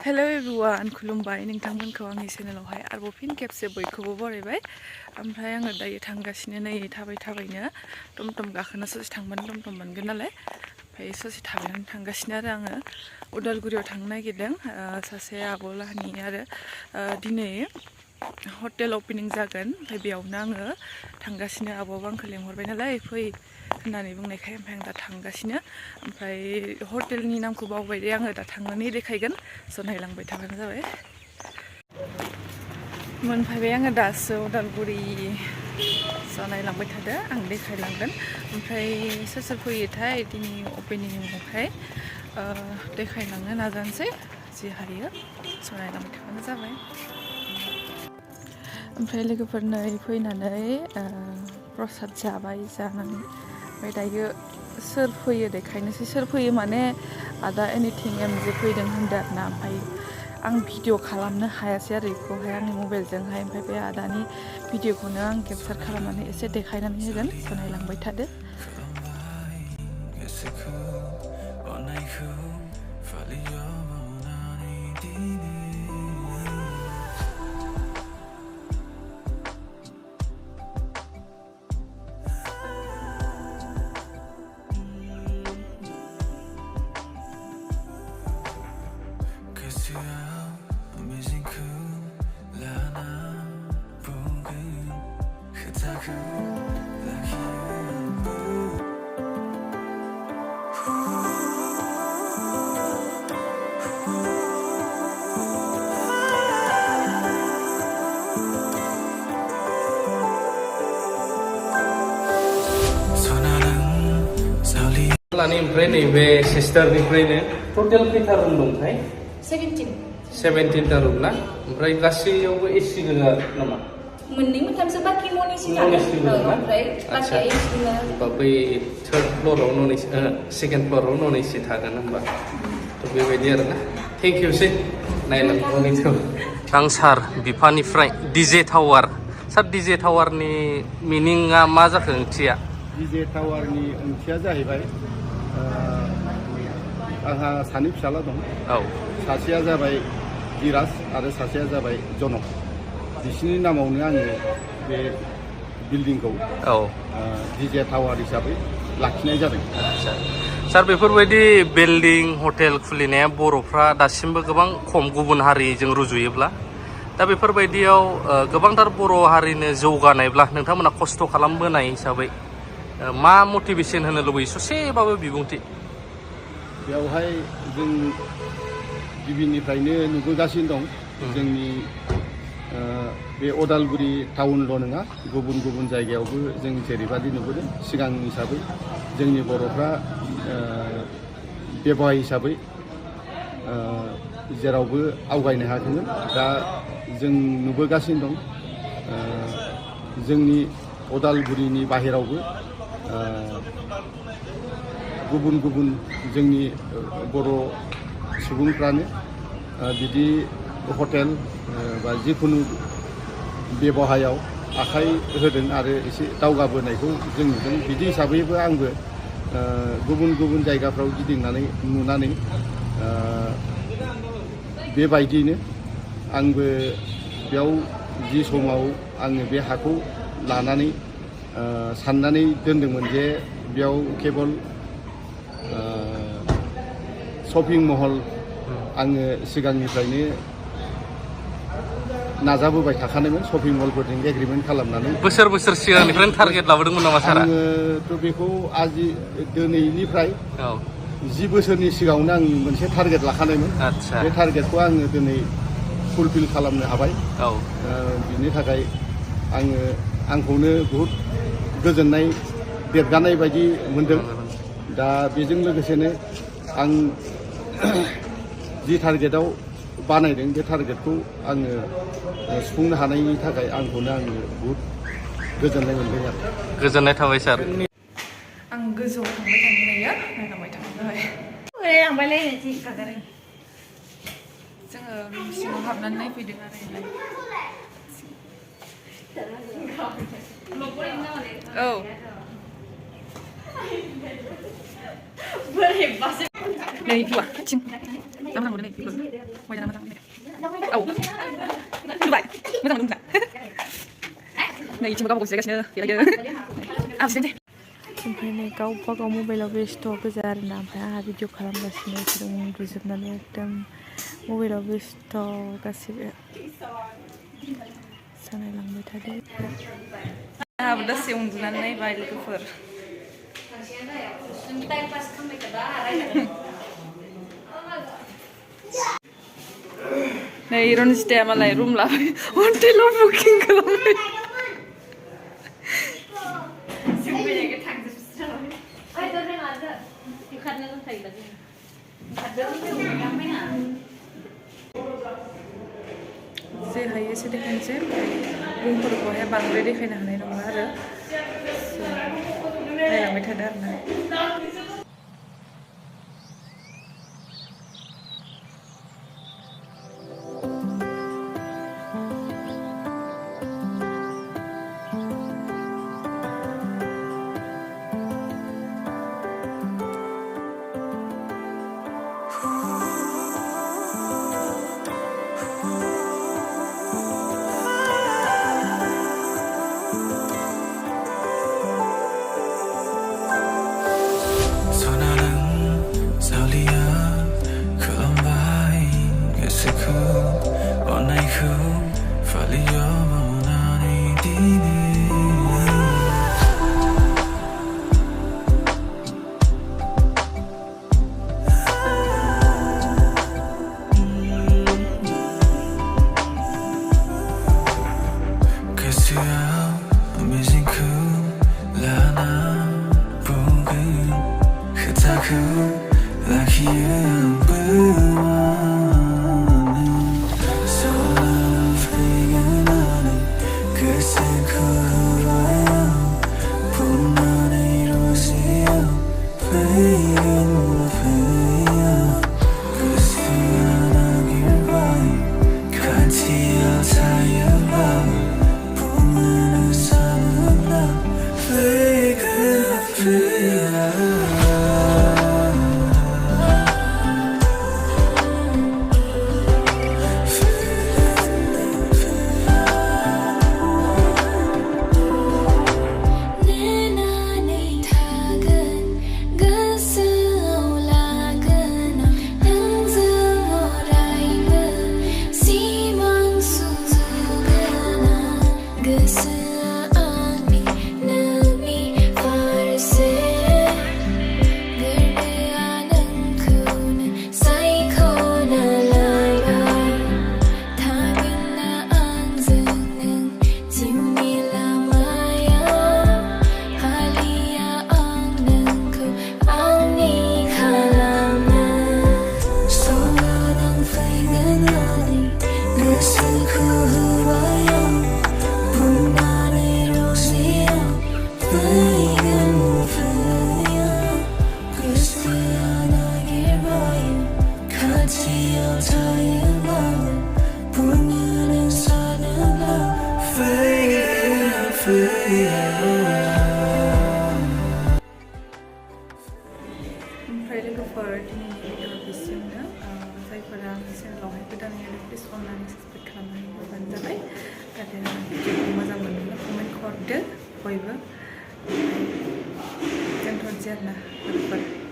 Hello everyone, खुलुमबाय नोंथांमोनखौ आंनि चेनेलावहाय आरोबाव फिन खेबसे बयखौबो बरायबाय। ओमफ्राय आङो दायो थांगासिनो नै थाबायना टमटम गाखोना ससे थांबानो टमटम मोनगोन नालाय। ओमफ्राय ससे थाबायनानै थांगासिनो आरो आङो उदालगुरियाव थांनो नागिरदों। सासे आब'लाहानि आरो दिनै हटेल अपेनिं जागोन। ओमफ्राय बेयावनो आङो थांगासिनो। आब'आबो आंखौ लेंहरबाय नालाय फै होननानै बुंनायखाय ओमफ्राय आं दा थांगासिनो। ओमफ्राय हटेलनि नामखौ बावबाय दे आङो दा थांनानै देखायगोन। स' नायलांबाय थाबानो जाबाय। मोनफैबाय आङो दासो उदालगुरि। स' नायलांबाय थादो आं देखायलांगोन। ओमफ्राय सोर सोर फैयोथाय दिनै अपेनिंआवहाय देखायलांनो नाजानोसै जि हायो। स' नायलांबाय थाबानो जाबाय। ओमफ्राय लोगोफोरनो फैनानै प्रसाद जाबाय जानानै ओमफ्राय दायो सोर फैयो देखायनोसै। सोर फैयो माने आदा एनिथिं एमजे फैदों होनदों आरोना। ओमफ्राय आं भिडिअ खालामनो हायासै आरो बेखौहाय आंनि मबाइलजोंहाय। ओमफ्राय बे आदानि भिडिअखौनो आं केपचार खालामनानै एसे देखायनानै होगोन। स' नायलांबाय थादो। ओमफ्राय नैबे सिस्टारनिफ्रायनो टटेल खैथा रुम दंथाय? 17 रुम ना? ओमफ्राय गासैयावबो एसि गोजा नामा? मोननै मोनथामसो बाखि नन एसि थागोन। ओमफ्राय बाखिया एसि गोजा। होमबा बै थार्ड फ्ल'राव नन एसि सेकेन्ड फ्ल'राव नन एसि थागोन होमबा। थ' बेबायदि आरोना। थेंक इउ सै नायलांगौ। सार बिफानिफ्राय डिजे टावार। सार डिजे टावारनि मिनिंआ मा जाखो ओंथिया? डिजे टावारनि ओंथिया जाहैबाय आंहा सानै फिसाला दं। औ। सासेया जाबाय बिराज आरो सासेया जाबाय जनक। बिसिनि नामावनो आङो बे बिल्डिंखौ डिजे टावार हिसाबै लाखिनाय जादों। आदसा सार बेफोरबायदि बिल्डिं हटेल खुलिनाया बर'फ्रा दासिमबो गोबां खम गुबुन हारिजों रुजुयोब्ला। दा बेफोरबायदियाव गोबांथार बर' हारिनो जौगानायब्ला नोंथांमोना खस्थ' खालामबोनाय हिसाबै मा मटिभेसन होनो लुबैयो ससेबाबो बिबुंथि? बेवहाय जों गिबिनिफ्रायनो नुबोगासिनो दं। जोंनि बे उदालगुरि टाउनल' नङा गुबुन गुबुन जायगायावबो जों जेरैबादि नुबोदों सिगां हिसाबै जोंनि बर'फ्रा बेब'हाय हिसाबै जेरावबो आवगायनो हादोंमोन। दा जों नुबोगासिनो दं जोंनि उदालगुरिनि बाहेरावबो गुबुन गुबुन जोंनि बर' सुबुंफ्रानो बिदि हटेल बा जिखुनु बेब'हायाव आखाइ होदों आरो एसे दावगाबोनायखौ जों नुदों। बिदि हिसाबैबो आंबो गुबुन गुबुन जायगाफ्राव गिदिंनानै नुनानै बेबायदियैनो आंबो बेयाव जि समाव आङो बे हाखौ लानानै साननानै दोनदोंमोन जे बेयाव केबल शपिं महल आङो सिगांनिफ्रायनो नाजाबोबाय थाखानायमोन। शपिं मलफोरजों एग्रिमेन्ट खालामनानै बोसोर सिगांनिफ्रायनो टारगेट लाबोदोंमोन नामा सारा? आङोथ' बेखौ दिनैनिफ्राय 10 बोसोरनि सिगाङावनो आं मोनसे टारगेट लाखानायमोन। बे टारगेटखौ आङो दिनै फुलफिल खालामनो हाबाय। बिनि थाखाय आंखौनो बहुद गोजोननाय देरगानाय बायदि मोनदों। दा बेजों लोगोसेनो आं जि टारगेटआव बानायदों बे टारगेटखौ आङो सुफुंनो हानायनि थाखाय आंखौनो बहुद गोजोननाय मोनदों आरो। गोजोननाय थाबाय सार। आं गोजौआव थांबाय थानो नायो नायलांबाय थानो जाबाय। जोङो रुम सिङाव हाबनानै नायफैदों आरो औ नै मोजां मोनो नै बेखौ मोजां मोजां औ नुबाय मोजां मोनो नै इथिंबो गावबा गाव जिरायगासिनो बेरायदो आबसिनोसै ओमफ्राय नै गावबा गाव मबाइलाव बेस्थ' गोजा आरोना ओमफ्राय आंहा भिडिअ खालामगासिनो बिसोर उन्दुजोबनानै एकदम मबाइलाव बेस्थ' गासिबो सानायलांबाय थादों आंहाबो दसे उन्दुनानै नायबाय लोगोफोर नै रनजिताया मालाय रुम लाबाय हटेलाव बुकिं खालामबाय जे हायो एसे देखायनोसै रुमफोरखौहाय बांद्राय देखायनो हानाय नङा आरो नायलांबाय थादो आरोना ओमफ्राय लोगोफोर दिनैनि भिडिअ बिसिमनो जायफोरा आंनि चेनेलावहाय गोदानै आरो प्लिज अननानै साबसक्राइब खालामनानै होबानो जाबाय जाहाथे भिडिअखौ मोजां मोनोब्ला कमेन्ट हरदो बयबो दोनथ'नोसै आरोना लोगोफोर